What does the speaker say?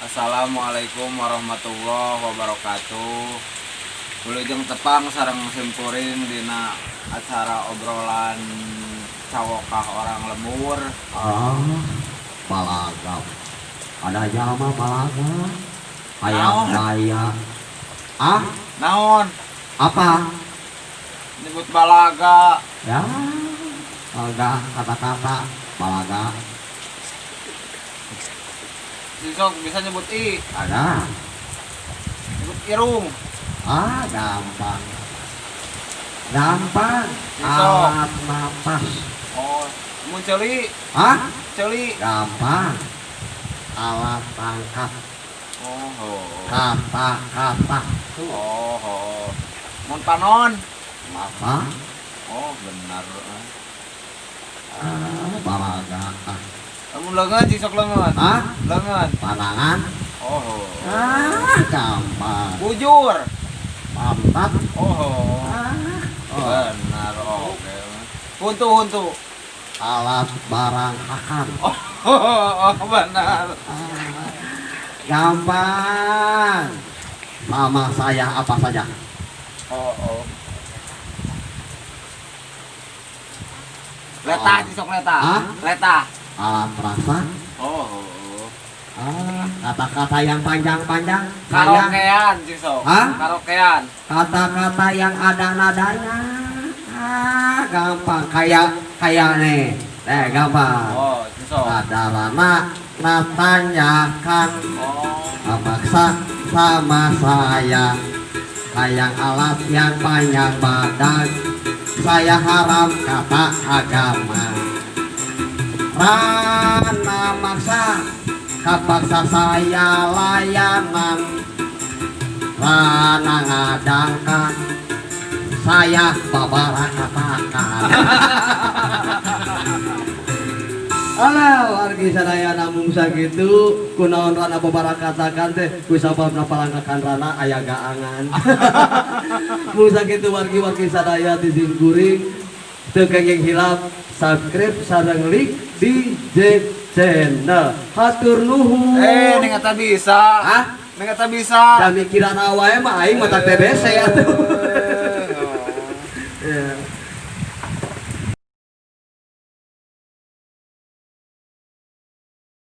Assalamualaikum warahmatullahi wabarakatuh. Wilujeng tepang sareng simpuring dina acara obrolan cawokah orang lembur. Palaga. Ada jalma palaga. Hayang Naon? raya. Naon? Apa? Nyebut balaga. Ya. Palaga kata-kata palaga. Besok bisa nyebut i, Ada. nyebut irung. Gampang. Gampang. Besok. Alat napas. Oh, mun celi, celi. Gampang. Alat tangkap. Oh. Kata-kata. Oh. Mun panon. Apa? Oh, benar. Palaga. Mun leungeun sok leungeun. Leungeun. Panangan. Oh. Gampang. Bujur. Mantap. Oh. Oh. Benar, oke. Huntu. Alat barang akan. Oh, benar. Gampang. Nama saya apa saja? Oh. Leta, sok leta. Leta. Alat perasa. Oh. Kata-kata yang panjang-panjang. Karaokean, sok. Karaokean. Kata-kata yang ada nadanya. Gampang. Kayak nih. Gampang. Oh, sok. Sadarana natanyakan. Oh. Maksa sama saya. Kayak alat yang panjang badan. Saya haram kata agama. Rana maksa kapaksa saya layanan. Rana ngadangkan saya babara katakan. Alah wargi sadaya namung sakitu kunaon rana babara katakan teh ku sababna palangkakan rana aya gaangan. Mun sakitu wargi sadaya di Kuring teu kenging hilap subscribe sareng like di channel. Hatur nuhun. Ning eta bisa. Ning eta bisa. Da mikiran wae mah aing mah tak TBC atuh.